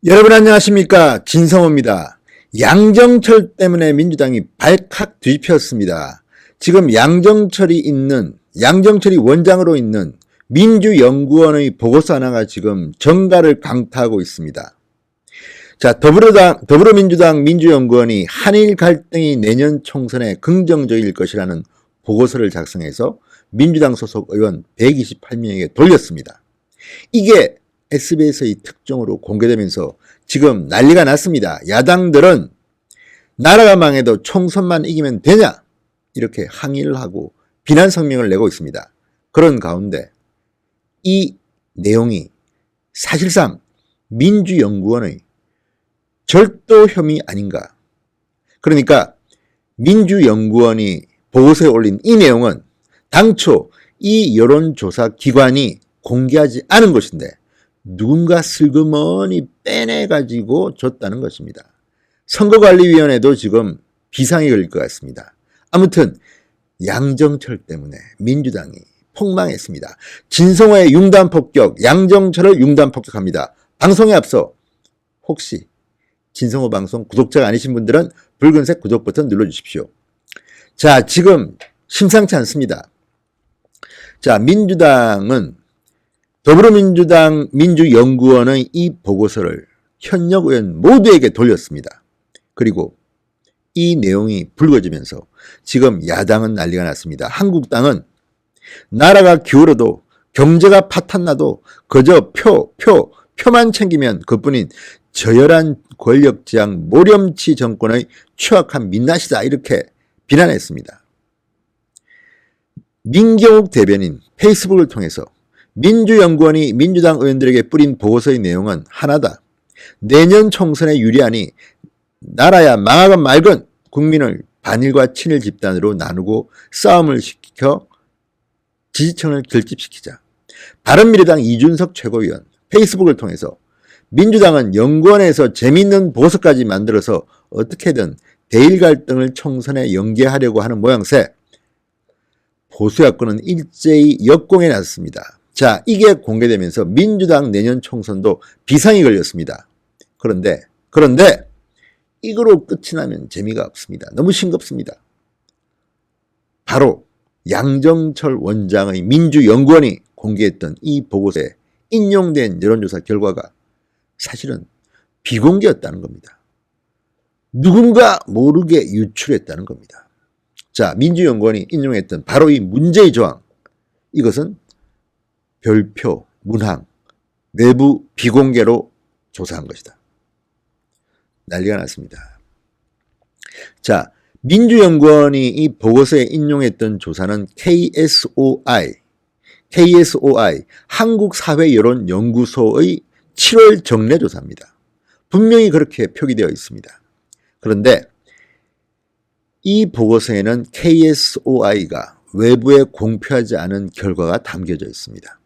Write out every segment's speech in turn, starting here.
여러분 안녕하십니까, 진성호입니다. 양정철 때문에 민주당이 발칵 뒤집혔습니다. 지금 양정철이 원장으로 있는 민주연구원의 보고서 하나가 지금 정가를 강타하고 있습니다. 자, 더불어민주당 민주연구원이 한일 갈등이 내년 총선에 긍정적일 것이라는 보고서를 작성해서 민주당 소속 의원 128명에게 돌렸습니다. 이게 SBS의 특종으로 공개되면서 지금 난리가 났습니다. 야당들은 나라가 망해도 총선만 이기면 되냐? 이렇게 항의를 하고 비난 성명을 내고 있습니다. 그런 가운데 이 내용이 사실상 민주연구원의 절도 혐의 아닌가? 그러니까 민주연구원이 보고서에 올린 이 내용은 당초 이 여론조사 기관이 공개하지 않은 것인데 누군가 슬그머니 빼내가지고 줬다는 것입니다. 선거관리위원회도 지금 비상이 걸릴 것 같습니다. 아무튼 양정철 때문에 민주당이 폭망했습니다. 진성호의 융단폭격, 양정철을 융단폭격합니다. 방송에 앞서 혹시 진성호 방송 구독자가 아니신 분들은 붉은색 구독 버튼 눌러주십시오. 자, 지금 심상치 않습니다. 자, 민주당은 더불어민주당 민주연구원의 이 보고서를 현역 의원 모두에게 돌렸습니다. 그리고 이 내용이 불거지면서 지금 야당은 난리가 났습니다. 한국당은 나라가 기울어도 경제가 파탄나도 그저 표만 챙기면 그뿐인 저열한 권력지향 모렴치 정권의 추악한 민낯이다, 이렇게 비난했습니다. 민경욱 대변인 페이스북을 통해서 민주연구원이 민주당 의원들에게 뿌린 보고서의 내용은 하나다. 내년 총선에 유리하니 나라야 망하건 말건 국민을 반일과 친일 집단으로 나누고 싸움을 시켜 지지층을 결집시키자. 바른미래당 이준석 최고위원 페이스북을 통해서 민주당은 연구원에서 재미있는 보고서까지 만들어서 어떻게든 대일 갈등을 총선에 연계하려고 하는 모양새 보수야권은 일제히 역공에 나섰습니다. 자, 이게 공개되면서 민주당 내년 총선도 비상이 걸렸습니다. 그런데 이거로 끝이 나면 재미가 없습니다. 너무 싱겁습니다. 바로 양정철 원장의 민주연구원이 공개했던 이 보고서에 인용된 여론조사 결과가 사실은 비공개였다는 겁니다. 누군가 모르게 유출했다는 겁니다. 자, 민주연구원이 인용했던 바로 이 문제의 조항, 이것은 별표, 문항, 내부 비공개로 조사한 것이다. 난리가 났습니다. 자, 민주연구원이 이 보고서에 인용했던 조사는 KSOI, 한국사회여론연구소의 7월 정례조사입니다. 분명히 그렇게 표기되어 있습니다. 그런데 이 보고서에는 KSOI가 외부에 공표하지 않은 결과가 담겨져 있습니다.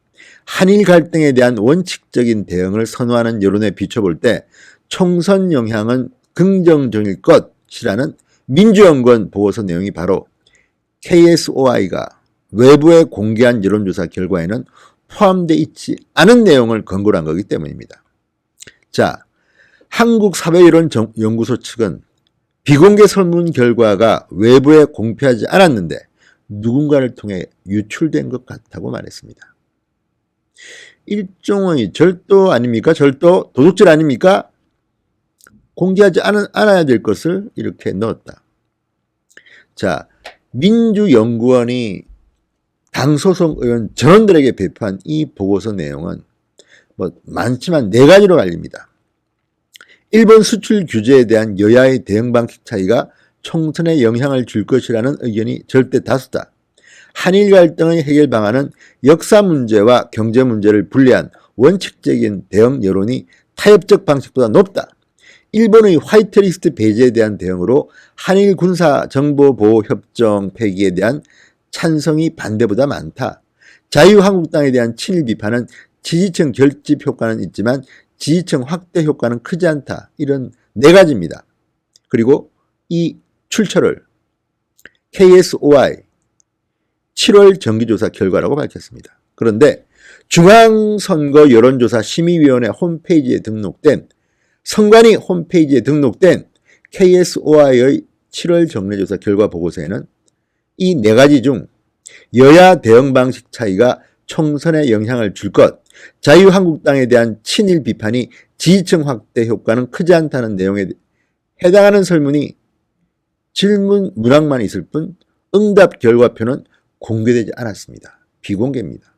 한일 갈등에 대한 원칙적인 대응을 선호하는 여론에 비춰볼 때 총선 영향은 긍정적일 것이라는 민주연구원 보고서 내용이 바로 KSOI가 외부에 공개한 여론조사 결과에는 포함되어 있지 않은 내용을 근거로 한 거기 때문입니다. 자, 한국사회여론연구소 측은 비공개 설문 결과가 외부에 공표하지 않았는데 누군가를 통해 유출된 것 같다고 말했습니다. 일종의 절도 아닙니까? 절도, 도둑질 아닙니까? 공개하지 않아야 될 것을 이렇게 넣었다. 자, 민주연구원이 당 소속 의원 전원들에게 배포한 이 보고서 내용은 많지만 4가지로 갈립니다. 일본 수출 규제에 대한 여야의 대응 방식 차이가 총선에 영향을 줄 것이라는 의견이 절대 다수다. 한일 갈등의 해결 방안은 역사 문제와 경제 문제를 분리한 원칙적인 대응 여론이 타협적 방식보다 높다. 일본의 화이트리스트 배제에 대한 대응으로 한일 군사정보보호협정 폐기에 대한 찬성이 반대보다 많다. 자유한국당에 대한 친일 비판은 지지층 결집 효과는 있지만 지지층 확대 효과는 크지 않다. 이런 4가지입니다. 그리고 이 출처를 KSOI 7월 정기조사 결과라고 밝혔습니다. 그런데 중앙선거 여론조사 심의위원회 홈페이지에 등록된 선관위 홈페이지에 등록된 KSOI의 7월 정례조사 결과 보고서에는 이 4가지 중 여야 대응 방식 차이가 총선에 영향을 줄 것, 자유한국당에 대한 친일 비판이 지지층 확대 효과는 크지 않다는 내용에 해당하는 설문이 질문 문항만 있을 뿐 응답 결과표는 공개되지 않았습니다. 비공개입니다.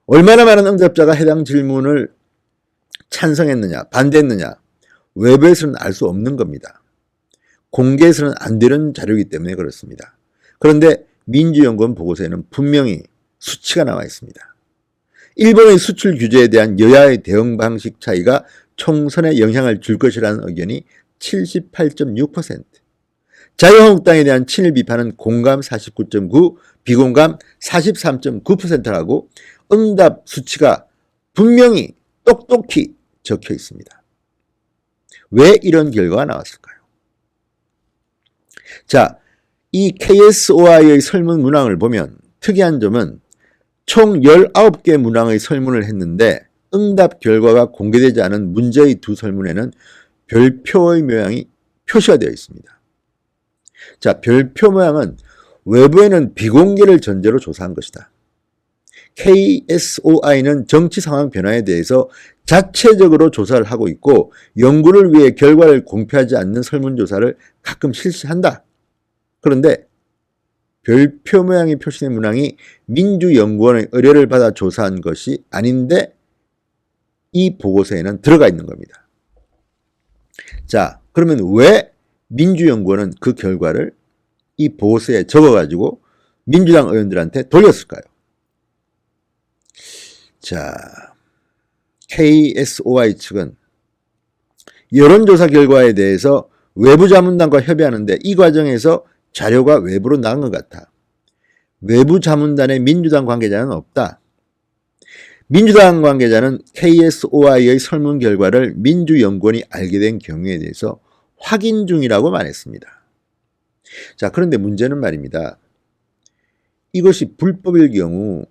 얼마나 많은 응답자가 해당 질문을 찬성했느냐, 반대했느냐, 외부에서는 알 수 없는 겁니다. 공개해서는 안 되는 자료이기 때문에 그렇습니다. 그런데 민주연구원 보고서에는 분명히 수치가 나와 있습니다. 일본의 수출 규제에 대한 여야의 대응 방식 차이가 총선에 영향을 줄 것이라는 의견이 78.6%, 자유한국당에 대한 친일 비판은 공감 49.9%, 비공감 43.9%라고 응답 수치가 분명히 똑똑히 적혀 있습니다. 왜 이런 결과가 나왔을까요? 자, 이 KSOI의 설문 문항을 보면 특이한 점은 총 19개 문항의 설문을 했는데 응답 결과가 공개되지 않은 문제의 2 설문에는 별표의 모양이 표시가 되어 있습니다. 자, 별표 모양은 외부에는 비공개를 전제로 조사한 것이다. KSOI는 정치 상황 변화에 대해서 자체적으로 조사를 하고 있고 연구를 위해 결과를 공표하지 않는 설문조사를 가끔 실시한다. 그런데 별표 모양이 표시된 문항이 민주연구원의 의뢰를 받아 조사한 것이 아닌데 이 보고서에는 들어가 있는 겁니다. 자, 그러면 왜 민주연구원은 그 결과를 이 보고서에 적어가지고 민주당 의원들한테 돌렸을까요? 자, KSOI 측은 여론조사 결과에 대해서 외부 자문단과 협의하는데 이 과정에서 자료가 외부로 나간 것 같아. 외부 자문단에 민주당 관계자는 없다. 민주당 관계자는 KSOI의 설문 결과를 민주연구원이 알게 된 경우에 대해서 확인 중이라고 말했습니다. 자, 그런데 문제는 말입니다. 이것이 불법일 경우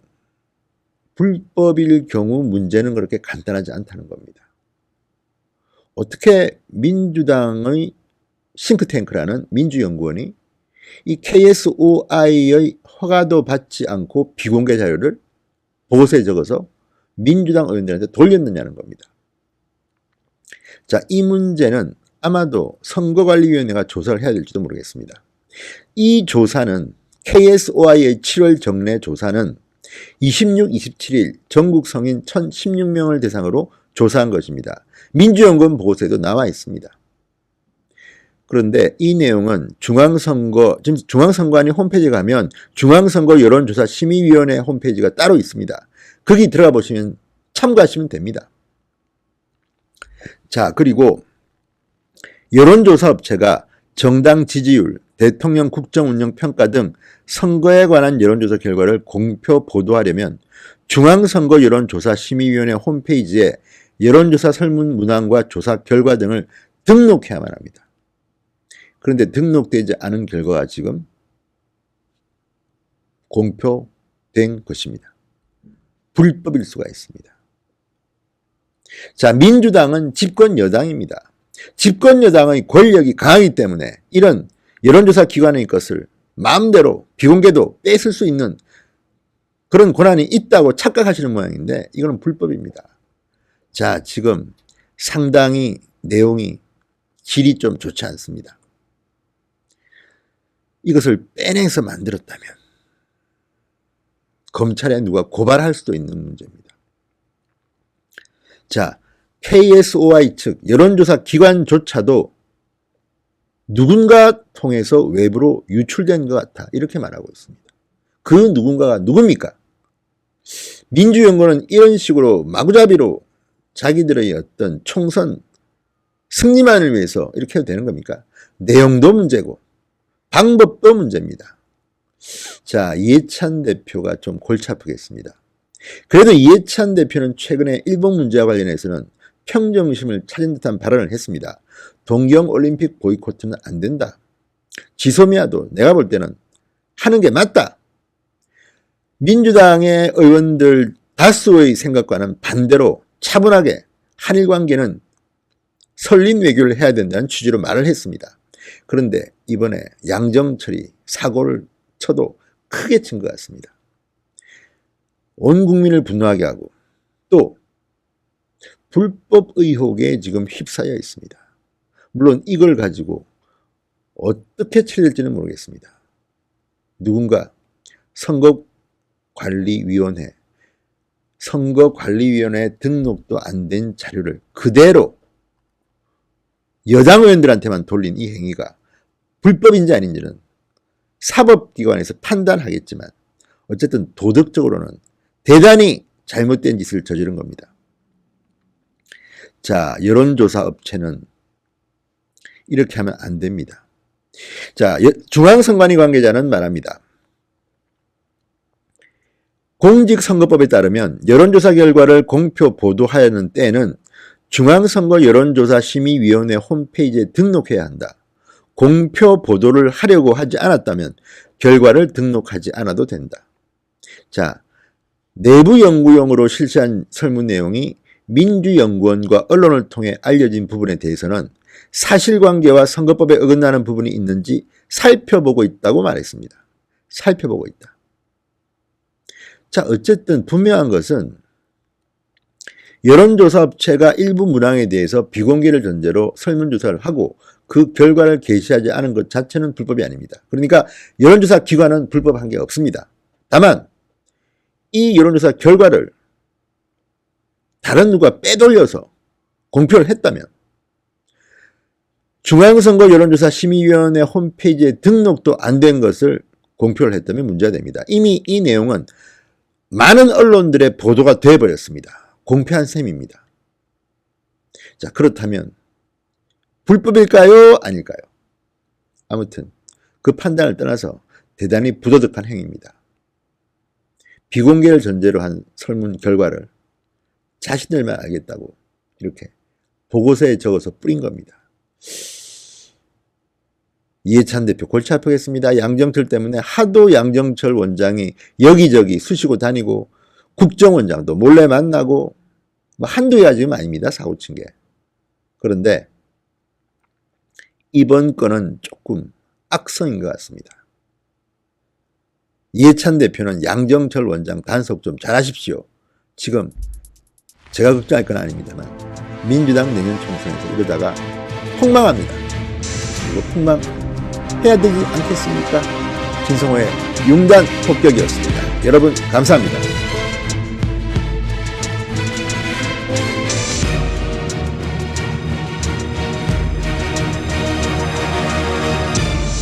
문제는 그렇게 간단하지 않다는 겁니다. 어떻게 민주당의 싱크탱크라는 민주연구원이 이 KSOI의 허가도 받지 않고 비공개 자료를 보고서에 적어서 민주당 의원들한테 돌렸느냐는 겁니다. 자, 이 문제는 아마도 선거관리위원회가 조사를 해야 될지도 모르겠습니다. 이 조사는 KSOI의 7월 정례 조사는 26, 27일 전국 성인 1016명을 대상으로 조사한 것입니다. 민주연구원 보고서에도 나와 있습니다. 그런데 이 내용은 지금 중앙선관위 홈페이지에 가면 중앙선거 여론조사 심의위원회 홈페이지가 따로 있습니다. 거기 들어가 보시면 참고하시면 됩니다. 자, 그리고 여론조사 업체가 정당 지지율, 대통령 국정운영 평가 등 선거에 관한 여론조사 결과를 공표 보도하려면 중앙선거 여론조사 심의위원회 홈페이지에 여론조사 설문 문항과 조사 결과 등을 등록해야만 합니다. 그런데 등록되지 않은 결과가 지금 공표된 것입니다. 불법일 수가 있습니다. 자, 민주당은 집권 여당입니다. 집권 여당의 권력이 강하기 때문에 이런 여론조사 기관의 것을 마음대로 비공개도 뺏을 수 있는 그런 권한이 있다고 착각하시는 모양인데 이거는 불법입니다. 자, 지금 상당히 내용이 질이 좀 좋지 않습니다. 이것을 빼내서 만들었다면 검찰에 누가 고발할 수도 있는 문제입니다. 자, KSOI 측 여론조사 기관조차도 누군가 통해서 외부로 유출된 것 같아 이렇게 말하고 있습니다. 그 누군가가 누굽니까? 민주연구원은 이런 식으로 마구잡이로 자기들의 어떤 총선 승리만을 위해서 이렇게 해도 되는 겁니까? 내용도 문제고 방법도 문제입니다. 자, 이해찬 대표가 좀 골치 아프겠습니다. 그래도 이해찬 대표는 최근에 일본 문제와 관련해서는 평정심을 찾은 듯한 발언을 했습니다. 동경올림픽 보이콧은 안 된다. 지소미아도 내가 볼 때는 하는 게 맞다. 민주당의 의원들 다수의 생각과는 반대로 차분하게 한일 관계는 설린 외교를 해야 된다는 취지로 말을 했습니다. 그런데 이번에 양정철이 사고를 쳐도 크게 친 것 같습니다. 온 국민을 분노하게 하고 또 불법 의혹에 지금 휩싸여 있습니다. 물론 이걸 가지고 어떻게 처리될지는 모르겠습니다. 누군가 선거관리위원회 등록도 안 된 자료를 그대로 여당 의원들한테만 돌린 이 행위가 불법인지 아닌지는 사법기관에서 판단하겠지만 어쨌든 도덕적으로는 대단히 잘못된 짓을 저지른 겁니다. 자, 여론조사 업체는 이렇게 하면 안 됩니다. 자, 중앙선관위 관계자는 말합니다. 공직선거법에 따르면 여론조사 결과를 공표 보도하는 때는 중앙선거 여론조사심의위원회 홈페이지에 등록해야 한다. 공표 보도를 하려고 하지 않았다면 결과를 등록하지 않아도 된다. 자, 내부 연구용으로 실시한 설문 내용이 민주연구원과 언론을 통해 알려진 부분에 대해서는 사실관계와 선거법에 어긋나는 부분이 있는지 살펴보고 있다고 말했습니다. 살펴보고 있다. 자, 어쨌든 분명한 것은 여론조사 업체가 일부 문항에 대해서 비공개를 전제로 설문조사를 하고 그 결과를 게시하지 않은 것 자체는 불법이 아닙니다. 그러니까 여론조사 기관은 불법한 게 없습니다. 다만 이 여론조사 결과를 다른 누가 빼돌려서 공표를 했다면 중앙선거 여론조사 심의위원회 홈페이지에 등록도 안 된 것을 공표를 했다면 문제가 됩니다. 이미 이 내용은 많은 언론들의 보도가 되어버렸습니다. 공표한 셈입니다. 자, 그렇다면 불법일까요? 아닐까요? 아무튼 그 판단을 떠나서 대단히 부도덕한 행위입니다. 비공개를 전제로 한 설문 결과를 자신들만 알겠다고 이렇게 보고서에 적어서 뿌린 겁니다. 이해찬 대표 골치 아프겠습니다. 양정철 때문에 하도 양정철 원장이 여기저기 쑤시고 다니고 국정원장도 몰래 만나고 뭐 한두 해가 지금 아닙니다. 사고 친 게. 그런데 이번 건은 조금 악성인 것 같습니다. 이해찬 대표는 양정철 원장 단속 좀 잘하십시오. 지금 제가 걱정할 건 아닙니다만 민주당 내년 총선에서 이러다가 폭망합니다. 이거 폭망해야 되지 않겠습니까? 진성호의 융단 폭격이었습니다. 여러분 감사합니다.